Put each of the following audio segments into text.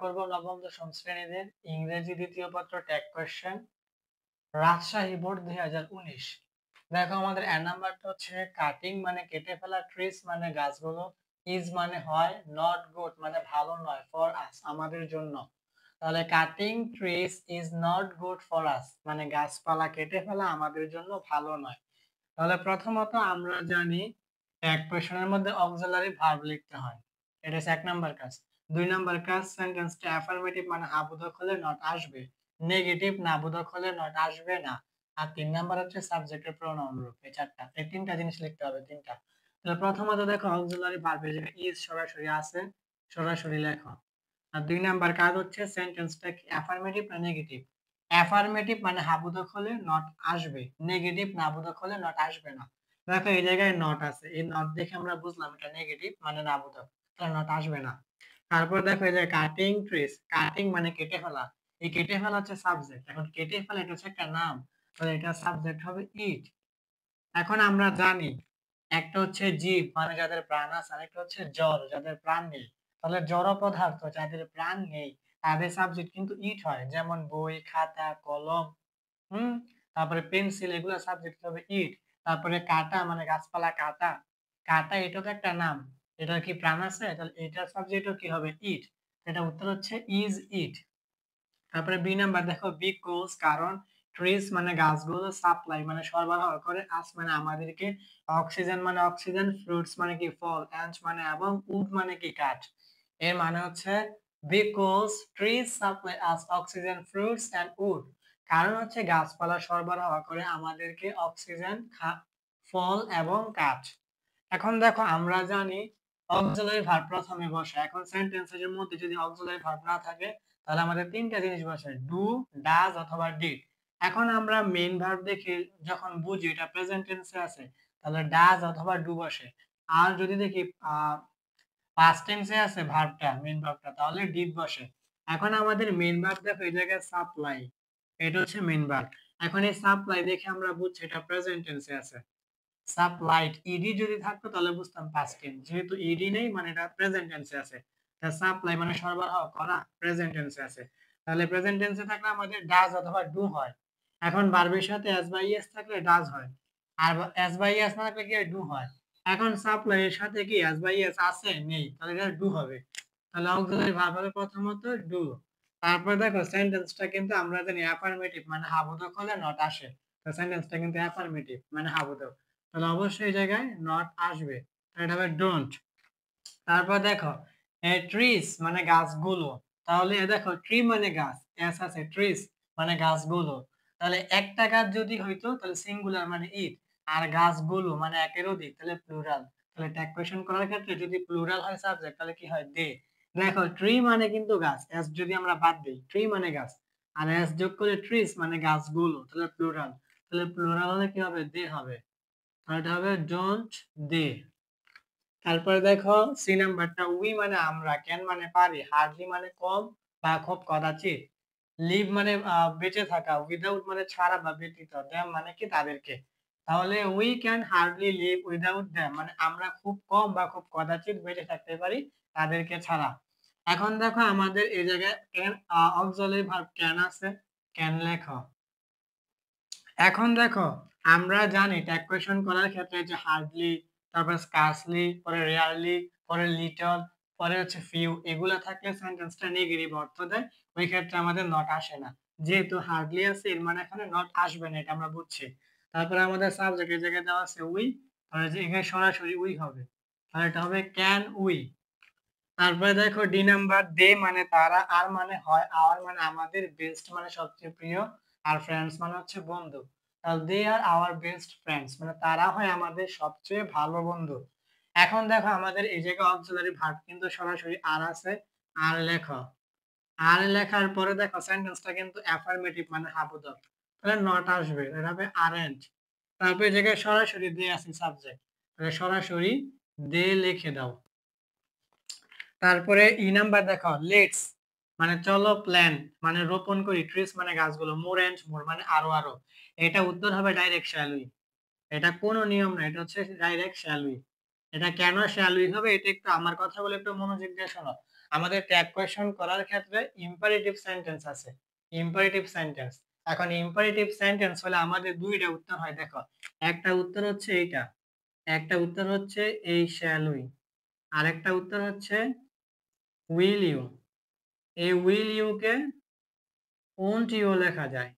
করব নবম দশম শ্রেণীদের ইংরেজি দ্বিতীয় পত্র ট্যাগ কোয়েশ্চেন রাজশাহী বোর্ড 2019। দেখো আমাদের এ নাম্বারটা হচ্ছে কাটিং মানে কেটে ফেলা, ট্রিস মানে গাছগুলো, ইজ মানে হয়, নট গুড মানে ভালো নয়, ফর আস আমাদের জন্য। তাহলে cutting trees is not good for us মানে গাছপালা কেটে ফেলা আমাদের জন্য ভালো নয়। তাহলে প্রথমত আমরা জানি ট্যাগ কোয়েশ্চেনের মধ্যে অক্সিলারি ভার্ব লিখতে হয়, এটা হচ্ছে 1 নাম্বার কাজ। 2 নাম্বার কাজ সেন্টেন্সটা অ্যাফার্মেটিভ মানে হাবোধক হলে নট আসবে, নেগেটিভ না বোধক হলে নট আসবে না। আর 3 নাম্বার হচ্ছে সাবজেক্টের প্রোনাউন রূপ। এই চারটা, এই তিনটা জিনিস লিখতে হবে, তিনটা। তাহলে প্রথমত দেখো অক্সিলারি ভার্বের জায়গায় ইজ সরাসরি আছে, সরাসরি লেখো। আর 2 নাম্বার কাজ হচ্ছে সেন্টেন্সটা কি অ্যাফার্মেটিভ না নেগেটিভ। অ্যাফার্মেটিভ মানে হাবোধক হলে নট আসবে, নেগেটিভ না বোধক হলে নট আসবে না। দেখো এই জায়গায় নট আছে, এই নট দেখে আমরা বুঝলাম এটা নেগেটিভ মানে না বোধক, তাহলে নট আসবে না। তারপর দেখো এই যে কাটিং ট্রিস, কাটিং মানে কেটে ফেলা, এই কেটে ফেলা হচ্ছে সাবজেক্ট। এখন কেটে ফেলা এটা হচ্ছে একটা নাম, তাহলে এটা সাবজেক্ট হবে ইট। এখন আমরা জানি একটা হচ্ছে জীব মানে যাদের প্রাণ আছে, আর একটা হচ্ছে জড় যাদের প্রাণ নেই। তাহলে জড় পদার্থ যাদের প্রাণ নেই তাদের সাবজেক্ট কিন্তু ইট হয়, যেমন বই, খাতা, কলম, তারপরে পেন্সিল, এগুলো সাবজেক্ট হবে ইট। তারপরে কাটা মানে গাছপালা কাটা, কাটা এটা তো একটা নাম, এটার কি প্রাণ আছে? তাহলে এটার সাবজেক্টও কি হবে? ইট। এটা উত্তর হচ্ছে ইজ ইট। তারপরে বি নাম্বার দেখো বিকজ কারণ, ট্রিজ মানে গাছগুলো, সাপ্লাই মানে সরবরাহ করে, আস মানে আমাদেরকে, অক্সিজেন মানে অক্সিজেন, ফ্রুটস মানে কি ফল, অ্যান্ড মানে এবং, উড মানে কি কাঠ। এর মানে হচ্ছে because trees supply us oxygen, fruits and wood. কারণ হচ্ছে গাছপালা সরবরাহ করে আমাদেরকে অক্সিজেন, ফল এবং কাঠ। এখন দেখো আমরা জানি অক্সিলারি ভার্ব প্রথমে বসে। এখন সেন্টেন্সের মধ্যে যদি অক্সিলারি ভার্ব না থাকে তাহলে আমাদের তিনটা জিনিস বসে, ডু, ডাজ অথবা ডিড। এখন আমরা মেইন ভার্ব দেখি যখন বুঝি এটা প্রেজেন্ট টেন্সে আছে তাহলে ডাজ অথবা ডু বসে। আর যদি দেখি পাস্ট টেন্সে আছে ভার্বটা, মেইন ভার্বটা, তাহলে ডিড বসে। এখন আমাদের মেইন ভার্ব দেখো এই জায়গায় সাপ্লাই, এটা হচ্ছে মেইন ভার্ব। এখন এই সাপ্লাই দেখে আমরা বুঝছি এটা প্রেজেন্ট টেন্সে আছে। সাপ্লাইড ইডি যদি থাকতো তাহলে বুঝতাম পাস্ট টেন্স, যেহেতু ইডি নেই মানে এটা প্রেজেন্ট টেন্সে আছে। তা সাপ্লাই মানে সরবরাহ করা, প্রেজেন্ট টেন্সে আছে। তাহলে প্রেজেন্ট টেন্সে থাকলে আমাদের ডাজ অথবা ডু হয়। এখন ভার্বের সাথে এস বাই এস থাকলে ডাজ হয়, আর এস বাই এস না থাকলে কি ডু হয়। এখন সাপ্লাই এর সাথে কি এস বাই এস আছে? নেই, তাহলে এটা ডু হবে। তাহলে অক্সিলারি ভার্ব হবে প্রথমত ডু। তারপর দেখো সেন্টেন্সটা কিন্তু আমরা জানি অ্যাফার্মেটিভ মানে হাবোধক হলে নট আসে, তো সেন্টেন্সটা কিন্তু অ্যাফার্মেটিভ মানে হাবোধক, তাহলে অবশ্যই এই জায়গায় নট আসবে, এটা হবে ডোন্ট। তারপর দেখো ট্রিস মানে গাছগুলো, তাহলে দেখো ট্রি মানে গাছ, এস আছে, ট্রিস মানে গাছগুলো। তাহলে একটা গাছ যদি হইতো তাহলে সিঙ্গুলার মানে ইট, আর গাছগুলো মানে একের অধিক তাহলে প্লুরাল। তাহলে ট্যাগ কোয়েশ্চন করার ক্ষেত্রে যদি প্লুরাল হয় সাবজেক্ট তাহলে কি হয়? দে। দেখো ট্রি মানে কিন্তু গাছ, এস যদি আমরা বাদ দিই ট্রি মানে গাছ, আর এস যোগ করে ট্রিস মানে গাছগুলো, তাহলে প্লুরাল। তাহলে প্লুরাল হলে কি হবে? দে হবে। এটা হবে ডোন্ট দে। তারপরে দেখো সি নাম্বারটা, উই মানে আমরা, ক্যান মানে পারি, হার্ডলি মানে কম বা খুব কদাচিৎ, লিভ মানে বেঁচে থাকা, উইদাউট মানে ছাড়া বা ব্যতীত, দ্যাম মানে কি তাদেরকে। তাহলে we can hardly live without them মানে আমরা খুব কম বা খুব কদাচিৎ বেঁচে থাকতে পারি তাদেরকে ছাড়া। এখন দেখো আমাদের এই জায়গায় ক্যান অক্সিলারি ভার্ব ক্যান আছে, ক্যান লেখো। এখন দেখো আমরা জানি ট্যাগ কোয়েশ্চন করার ক্ষেত্রে যে হার্ডলি, তারপর স্কার্সলি, পরে রেয়ারলি, পরে লিটল, পরে হচ্ছে ফিউ, এগুলা থাকলে সেন্টেন্সটা নেগেটিভ অর্থ দেয়, ওই ক্ষেত্রে আমাদের নট আসে না। যেহেতু হার্ডলি আছে এর মানে এখানে নট আসবে না, এটা আমরা বুঝছি। তারপরে আমাদের সাবজেক্টের জায়গায় দেওয়া আছে উই, তাহলে যে এখানে সরাসরি উই হবে, তাহলে এটা হবে ক্যান উই। তারপরে দেখো ডি নাম্বার, দে মানে তারা, আর মানে হয়, আওয়ার মানে আমাদের, বেস্ট মানে সবচেয়ে প্রিয়, আর ফ্রেন্ডস মানে হচ্ছে বন্ধু। তাহলে দে আর আওয়ার বেস্ট ফ্রেন্ডস মানে তারা হয় আমাদের সবচেয়ে ভালো বন্ধু। এখন দেখো আমাদের এই জায়গায় অক্সিলারি ভার্ব কিন্তু সরাসরি আর আছে, আর লেখো। আর লেখার পরে দেখো সেন্টেন্সটা কিন্তু অ্যাফার্মেটিভ মানে হাবোধক, তাহলে নট আসবে, এটা হবে আরএন্ট। তারপরে এই জায়গায় সরাসরি দে আছে সাবজেক্ট, তাহলে সরাসরি দে লিখে দাও। তারপরে ই নাম্বার দেখো, লেটস মানে চলো, প্ল্যান মানে রোপণ করি, ট্রিস মানে গাছগুলো, মোর এন্ড মোর মানে আরো আরো। এটা উত্তর হবে ডাইরেক্ট শ্যাল উই। এটা কোনো নিয়ম না, এটা হচ্ছে ডাইরেক্ট শ্যাল উই। এটা কেন শ্যাল উই হবে এটা একটু আমার কথা বলে একটু মনোযোগ দিয়ে শোনো। আমাদের ট্যাগ কোয়েশ্চন করার ক্ষেত্রে ইম্পারেটিভ সেন্টেন্স আছে, ইম্পারেটিভ সেন্টেন্স। এখন ইম্পারেটিভ সেন্টেন্স হলে আমাদের দুইটা উত্তর হয়, দেখো একটা উত্তর হচ্ছে এইটা, একটা উত্তর হচ্ছে এই শ্যাল উই, আর একটা উত্তর হচ্ছে উইল ইউ। এই উইল ইউ কে ওন্ট ইউ লেখা যায়,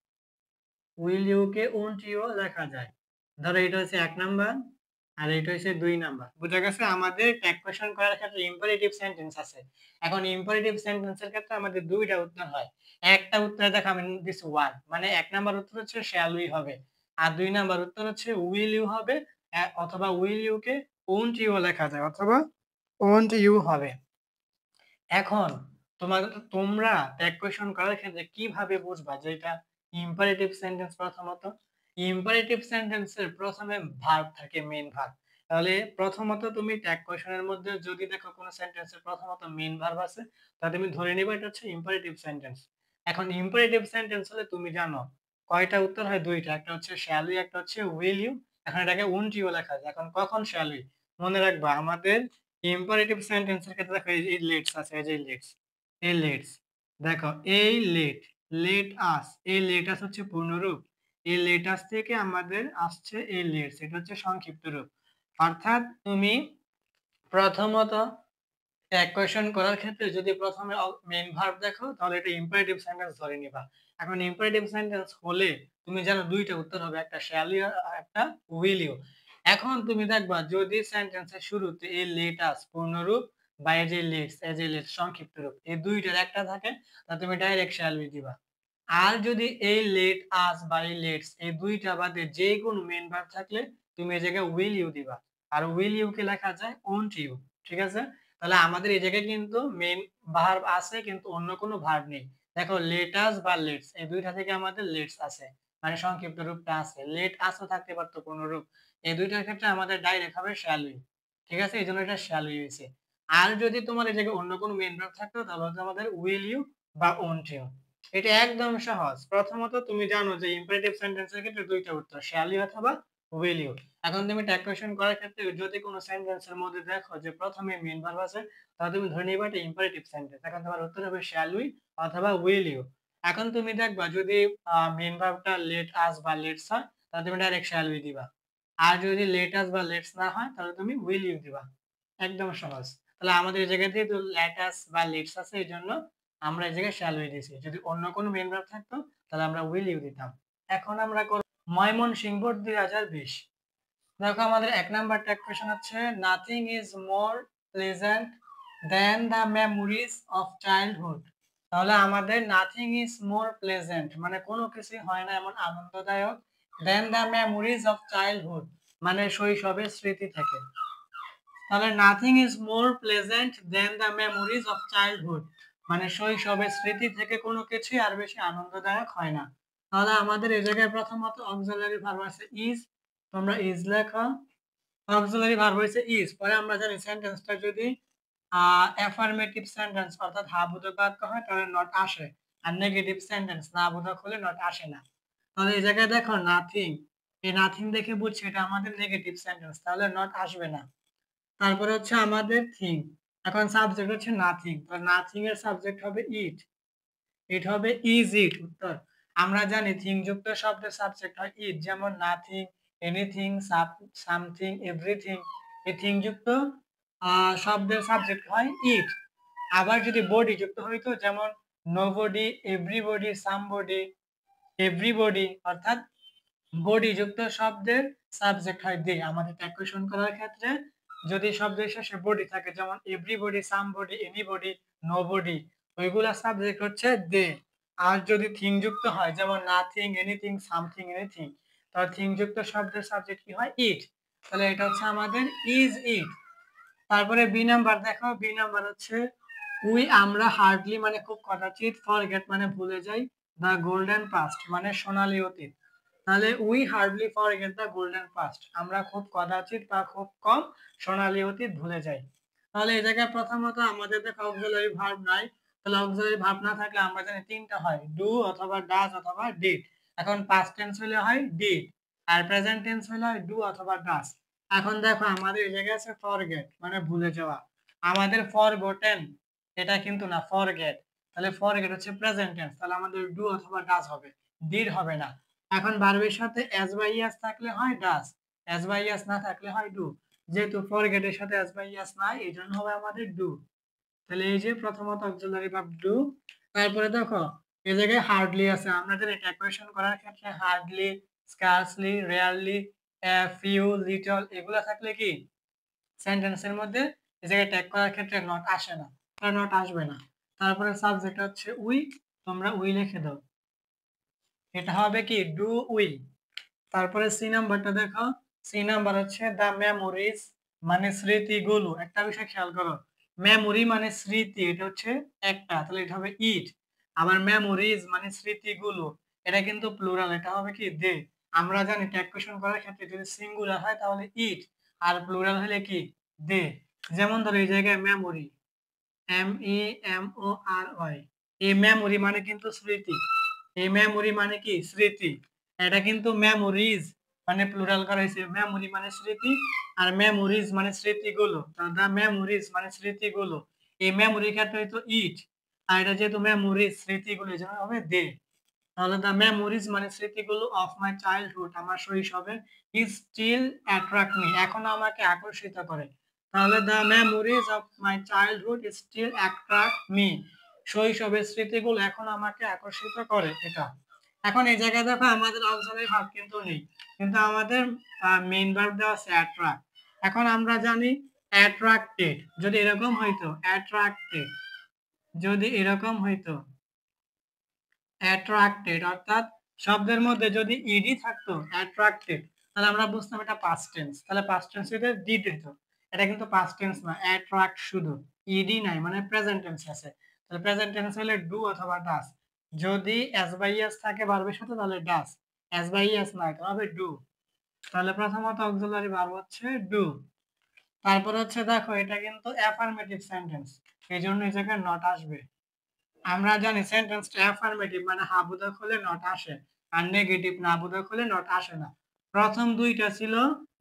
উইল ইউ কে ওন্ট ইউ লেখা যায়। ধরো এটা হচ্ছে 1 নাম্বার আর এটা হচ্ছে 2 নাম্বার। বুঝা গেছে? আমাদের ট্যাগ কোয়েশ্চন করার ক্ষেত্রে ইম্পারেটিভ সেন্টেন্স আছে। এখন ইম্পারেটিভ সেন্টেন্সের ক্ষেত্রে আমাদের দুইটা উত্তর হয়। একটা উত্তরে দেখো আমি দিছি ওয়ান, মানে 1 নাম্বার উত্তর হচ্ছে শ্যাল উই হবে, আর 2 নাম্বার উত্তর হচ্ছে উইল ইউ হবে, অথবা উইল ইউ কে ওন্ট ইউ লেখা যায়, অথবা ওন্ট ইউ হবে। এখন তোমরা ট্যাগ কোয়েশ্চন করার ক্ষেত্রে কিভাবে বুঝবা যে এটা ইম্পারেটিভ সেন্টেন্স? প্রথমত ইম্পারেটিভ সেন্টেন্সের প্রথমে ভার্ব থাকে, মেইন ভার্ব। তাহলে প্রথমত তুমি ট্যাগ কোয়েশ্চনের মধ্যে যদি দেখো কোনো সেন্টেন্সের প্রথমত মেইন ভার্ব আছে, তাহলে তুমি ধরে নিবে এটা হচ্ছে ইম্পারেটিভ সেন্টেন্স। এখন ইম্পারেটিভ সেন্টেন্স হলে তুমি জানো কয়টা উত্তর হয়? দুইটা, একটা হচ্ছে শ্যাল উই, একটা হচ্ছে উইল ইউ। এখন এটাকে ওন্ট ইউ লেখা যায়। এখন কখন শ্যাল উই? মনে রাখবা আমাদের ইম্পারেটিভ সেন্টেন্সের ক্ষেত্রে দেখো এই লেটস আছে, এই যে লেটস, এই লেটস, দেখো এই লেট আস, এই লেট আস হচ্ছে পূর্ণরূপ, এই লেট আস থেকে আমাদের আসছে এই লেটস, এটা হচ্ছে সংক্ষিপ্ত রূপ। অর্থাৎ তুমি প্রথমত ট্যাগ কোয়েশ্চন করার ক্ষেত্রে যদি প্রথমে মেইন ভার্ব দেখো তাহলে এটা ইম্পারেটিভ সেন্টেন্স ধরে নিবা। এখন ইম্পারেটিভ সেন্টেন্স হলে তুমি জানো দুইটা উত্তর হবে, একটা শ্যাল ইউ আর একটা উইল ইউ। এখন তুমি দেখবা যদি সেন্টেন্সের শুরুতে এই লেট আস পূর্ণরূপ বা এই যে লেটস সংক্ষিপ্ত রূপ, এই দুইটার একটা থাকে, তাহলে তুমি ডাইরেক্ট শ্যাল উই দিবা। আর যদি এই লেট আস বা এই লেটস এই দুইটা বাদে যে কোনো মেইন ভার্ব থাকলে তুমি এই জায়গায় উইল ইউ দিবা। আর উইল ইউ কে লেখা যায় ওন্ট ইউ। ঠিক আছে? তাহলে আমাদের এই জায়গায় কিন্তু মেইন ভার্ব আছে কিন্তু অন্য কোনো ভার্ব নেই। দেখো লেট আস বা লেটস এই দুইটা থেকে আমাদের লেটস আছে, মানে সংক্ষিপ্ত রূপটা আছে। লেট আসও থাকতে পারতো কোনো রূপ। এই দুইটার ক্ষেত্রে আমাদের ডাইরেক্ট হবে শ্যাল উই। ঠিক আছে? এই জন্য এটা শ্যাল উই হয়েছে। আর যদি তোমার এই জায়গায় অন্য কোনো মেইন ভার্ব থাকতো তাহলে হচ্ছে আমাদের উইল ইউ বা ওন্ট ইউ। এটা একদম সহজ। প্রথমত তুমি জানো যে ইম্পারেটিভ সেন্টেন্সের ক্ষেত্রে দুইটা উত্তর, শ্যাল ইউ অথবা উইল ইউ। এখন তুমি ট্যাগ কোয়েশ্চন করার ক্ষেত্রে যদি কোনো সেন্টেন্সের মধ্যে দেখো যে প্রথমে মেইন ভার্ব আছে, তাহলে তুমি ধরে নিবা এটা ইম্পারেটিভ সেন্টেন্স। এখন তোমার উত্তর হবে শ্যাল উই অথবা উইল ইউ। এখন তুমি দেখবা যদি মেইন ভার্বটা লেট আস বা লেটস হয়, তাহলে তুমি ডাইরেক্ট শ্যাল উই দিবা। আর যদি লেট আস বা লেটস না হয় তাহলে তুমি উইল ইউ দিবা। একদম সহজ। তাহলে আমাদের এই জায়গাতে তো লেট আস বা লেটস আছে, এই জন্য আমরা এই জায়গায় শ্যাল উই দিয়েছি। যদি অন্য কোনো মেইন ভার্ব থাকতো তাহলে আমরা উইল ইউ দিতাম। এখন আমরা করব ময়মনসিংহ বোর্ড 2020। দেখো আমাদের 1 নাম্বার ট্যাগ কোয়েশ্চন হচ্ছে nothing is more pleasant than the memories of childhood. তাহলে আমাদের নাথিং ইজ মোর প্লেজেন্ট মানে কোনো কিছুই হয় না এমন আনন্দদায়ক, than the memories of childhood মানে শৈশবের স্মৃতি থেকে। তাহলে nothing is more pleasant than the memories of childhood মানে শৈশবের স্মৃতি থেকে কোনো কিছুই আর বেশি আনন্দদায়ক হয় না। তাহলে আমাদের এই জায়গায় প্রথমত অক্সিলারি ভার্ব আছে ইজ, তোমরা ইজ লেখা। অক্সিলারি ভার্ব হইছে ইজ। পরে আমরা জানি সেন্টেন্সটা যদি অ্যাফার্মেটিভ সেন্টেন্স অর্থাৎ হ্যাঁ বোধক বাক্য হয় তাহলে নট আসে, আর নেগেটিভ সেন্টেন্স না বোধক হলে নট আসে না। তাহলে এই জায়গায় দেখো নাথিং, এই নাথিং দেখে বুঝছি এটা আমাদের নেগেটিভ সেন্টেন্স, তাহলে নট আসবে না। তারপরে হচ্ছে আমাদের থিং, এখন সাবজেক্ট হচ্ছে নাথিং, তাহলে নাথিং এর সাবজেক্ট হবে ইট, ইট হবে ইজ ইট উত্তর। আমরা জানি থিং যুক্ত শব্দের সাবজেক্ট হয় ইট, যেমন নাথিং, এনিথিং, সামথিং, এভরিথিং। এই থিং যুক্ত শব্দের সাবজেক্ট হয় ইট। আবার যদি বডি যুক্ত হইতো যেমন নোবডি, এভরিবডি, সামবডি, এভরিবডি, অর্থাৎ বডি যুক্ত শব্দের সাবজেক্ট হয় দে। আমাদের ট্যাগ কোয়েশ্চন করার ক্ষেত্রে যদি শব্দের শেষে বডি থাকে যেমন এভরিবডি, সামবডি, এনিবডি, নোবডি, ওইগুলা সাবজেক্ট হচ্ছে দে। আর যদি থিং যুক্ত হয় যেমন নাথিং, এনিথিং, সামথিং, এনিথিং, তাহলে থিং যুক্ত শব্দের সাবজেক্ট কি হয়? ইট। তাহলে এটা হচ্ছে আমাদের ইজ ইট। তারপরে বি নাম্বার দেখো, বি নাম্বার হচ্ছে উই আমরা হার্ডলি মানে খুব কদাচিৎ, ফরগেট মানে ভুলে যাই, দ্য গোল্ডেন পাস্ট মানে সোনালী অতীত। তাহলে we hardly forget the golden past আমরা খুব কদাচিৎ বা খুব কম সোনালী অতীত ভুলে যাই। তাহলে এই জায়গায় প্রথমত আমাদের দেখো অক্সিলারি ভার্ব নাই, তাহলে অক্সিলারি ভার্ব না থাকলে আমরা জানি তিনটা হয়, ডু অথবা ডাজ অথবা ডিড। এখন পাস্ট টেন্স হলে হয় ডিড, আর প্রেজেন্ট টেন্স হলে হয় ডু অথবা ডাজ। এখন দেখো আমাদের এই জায়গায় আছে ফরগেট মানে ভুলে যাওয়া, আমাদের ফরগটেন এটা কিন্তু না, ফরগেট। তাহলে ফরগেট হচ্ছে প্রেজেন্ট টেন্স, তাহলে আমাদের ডু অথবা ডাজ হবে, ডিড হবে না। এখন ভার্বের সাথে অ্যাজ বা ইয়াস থাকলে হয় ডাজ, অ্যাজ বা ইয়াস না থাকলে হয় ডু। যেহেতু ফরগেটের সাথে অ্যাজ বা ইয়াস নাই, এই জন্য হবে আমাদের ডু। তাহলে এই যে প্রথমত অক্সিলারি ভার্ব ডু। তারপরে দেখো এই জায়গায় হার্ডলি আছে, আমরা জানি ট্যাকুয়েশন করার ক্ষেত্রে hardly, scarcely, rarely, few, little এগুলা থাকলে কি সেন্টেন্সের মধ্যে এই জায়গায় ট্যাগ করার ক্ষেত্রে নট আসে না, তাহলে নট আসবে না। তারপরে সাবজেক্ট হচ্ছে উই, তোমরা উই লিখে দাও, এটা হবে কি ডু উই। তারপরে সি নাম্বারটা দেখো, সি নাম্বার হচ্ছে দা মেমোরিজ মানে স্মৃতিগুলো। একটা বিষয় খেয়াল করো, মেমোরি মানে স্মৃতি, এটা হচ্ছে একটা, তাহলে এটা হবে ইট। আবার মেমোরিজ মানে স্মৃতিগুলো, এটা কিন্তু প্লুরাল, এটা হবে কি দে। আমরা জানি ট্যাগ কোয়েশ্চন করার ক্ষেত্রে যদি সিঙ্গুলার হয় তাহলে ইট, আর প্লুরাল হলে কি দে। যেমন ধরো এই জায়গায় মেমোরি, MEMORY, এই মেমোরি মানে কিন্তু স্মৃতি, এই মেমোরি মানে কি স্মৃতি। এটা কিন্তু মেমোরিজ মানে প্লুরাল করা হয়েছে, মেমোরি মানে স্মৃতি আর মেমোরিজ মানে স্মৃতিগুলো, দা মেমোরিজ মানে স্মৃতিগুলো। এই মেমোরির ক্ষেত্রে হয়তো ইট, আর এটা যেহেতু মেমোরিজ স্মৃতিগুলো, এই জন্য হবে দে। তাহলে দা মেমোরিজ মানে স্মৃতিগুলো অফ মাই চাইল্ডহুড আমার শৈশবে, ইজ স্টিল অ্যাট্রাক্ট মি এখনো আমাকে আকর্ষিত করে। তাহলে the memories of my childhood still attract me, শৈশবের স্মৃতিগুলো এখন আমাকে আকর্ষিত করে এটা। এখন এই জায়গায় দেখো আমাদের অক্সিলারি ভার্ব কিন্তু নেই, কিন্তু আমাদের মেইন ভার্ব দেওয়া আছে অ্যাট্রাক্ট। এখন আমরা জানি অ্যাট্রাক্টেড, যদি এরকম হইতো অ্যাট্রাক্টেড, যদি এরকম হইতো অ্যাট্রাক্টেড অর্থাৎ শব্দের মধ্যে যদি ইডি থাকতো অ্যাট্রাক্টেড, তাহলে আমরা বুঝতাম এটা পাস্ট টেন্স, তাহলে পাস্ট টেন্স এটা ডিড হতো। এটা কিন্তু পাস্ট টেন্স না, অ্যাট্রাক্ট শুধু, ইডি নাই, মানে প্রেজেন্ট টেন্স আছে। তাহলে প্রেজেন্ট টেন্স হলে ডু অথবা ডাস, যদি এস বাই এস থাকে ভার্বের সাথে তাহলে ডাস, এস বাই এস নাই তাহলে হবে ডু। তাহলে প্রথমত অক্সিলারি ভার্ব হচ্ছে ডু। তারপর হচ্ছে দেখো এটা কিন্তু অ্যাফার্মেটিভ সেন্টেন্স, এই জন্য এই জায়গায় নট আসবে। আমরা জানি সেন্টেন্সটা অ্যাফার্মেটিভ মানে হা বোধক হলে নট আসে, আর নেগেটিভ না বোধক হলে নট আসে না। প্রথম দুইটা ছিল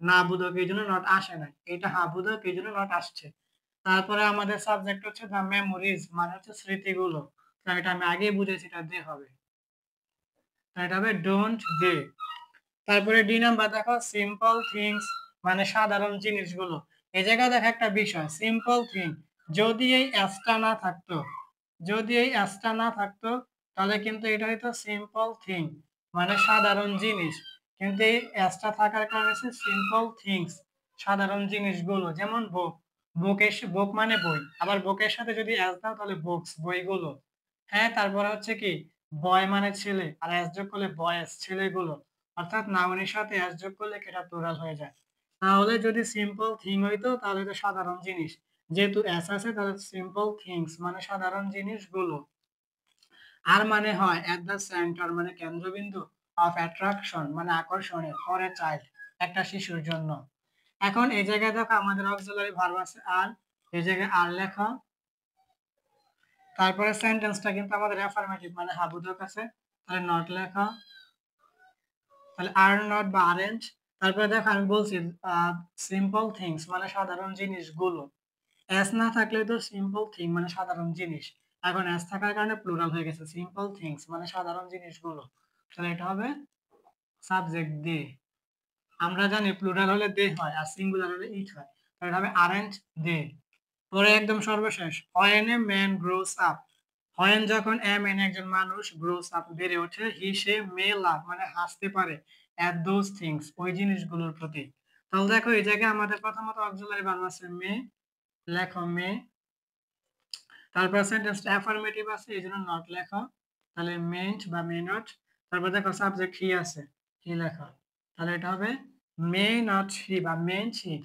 না বোধক, এই জন্য নট আসে না, এটা হা বোধক এই জন্য নট আসছে। তারপরে আমাদের সাবজেক্ট হচ্ছে দ্য মেমোরিজ মানে হচ্ছে স্মৃতিগুলো, তো এটা আমি আগেই বুঝেছি, এটা দে হবে, তো এটা হবে ডোন্ট দে। তারপরে ডি নাম্বার দেখো সিম্পল থিংস মানে সাধারণ জিনিসগুলো। এই জায়গায় দেখো একটা বিষয়, সিম্পল থিং, যদি এই অ্যাসটা না থাকতো, যদি এই অ্যাসটা না থাকতো তাহলে কিন্তু এটা হইতো সিম্পল থিং মানে সাধারণ জিনিস, কিন্তু এই অ্যাসটা থাকার কারণে সিম্পল থিংস সাধারণ জিনিসগুলো। যেমন বুক, বুকের বুক মানে বই, আবার বুকের সাথে যদি অ্যাস দাও তাহলে বুকস বইগুলো। হ্যাঁ, তারপরে হচ্ছে কি বয় মানে ছেলে, আর অ্যাস যোগ করলে বয়েস ছেলেগুলো, অর্থাৎ নাউনের সাথে অ্যাস যোগ করলে এটা প্লুরাল হয়ে যায়। তাহলে যদি সিম্পল থিং হইতো তাহলে তো সাধারণ জিনিস, যেহেতু অ্যাস আছে তাহলে সিম্পল থিংস মানে সাধারণ জিনিসগুলো। আর মানে হয় এট দ্য সেন্টার মানে কেন্দ্রবিন্দু, অফ অ্যাট্রাকশন মানে আকর্ষণের, ফর এ চাইল্ড একটা শিশুর জন্য। এখন এই জায়গায় দেখো আমাদের অক্সিলারি ভার্ব আছে আর, এই জায়গায় আর লেখা। তারপরে সেন্টেন্সটা কিন্তু আমাদের অ্যাফার্মেটিভ মানে হাবুদক আছে, তাহলে নট লেখা, তাহলে আর নট বা আরেন্ট। তারপরে দেখো আমি বলছি সিম্পল থিংস মানে সাধারণ জিনিসগুলো, এস না থাকলে তো সিম্পল থিং মানে সাধারণ জিনিস, এখন এস থাকার কারণে প্লুরাল হয়ে গেছে, সিম্পল থিংস মানে সাধারণ জিনিসগুলো, তাহলে এটা হবে সাবজেক্ট দে। আমরা জানি প্লুরাল হলে দে হয় আর সিঙ্গুলার হলে ইট হয়, তাহলে এটা হবে আরেন্ট দে। পরে একদম সর্বশেষ, when a man grows up, when যখন a man একজন মানুষ grows up বেড়ে ওঠে, he সে may laugh মানে হাসতে পারে at those things ওই জিনিসগুলোর প্রতি। তাহলে দেখো এই জায়গায় আমাদের প্রথমত অক্সিলারি ভার্ব আছে মে, লেখো মে। তারপর সেন্টেন্সটা অ্যাফার্মেটিভ আছে এই জন্য নট লেখো, তাহলে মেন্ট বা মে নট। তারপর দেখো সাবজেক্ট হি আছে, হি লেখো, তাহলে এটা হবে মে নট হি বা মেন্ট হি।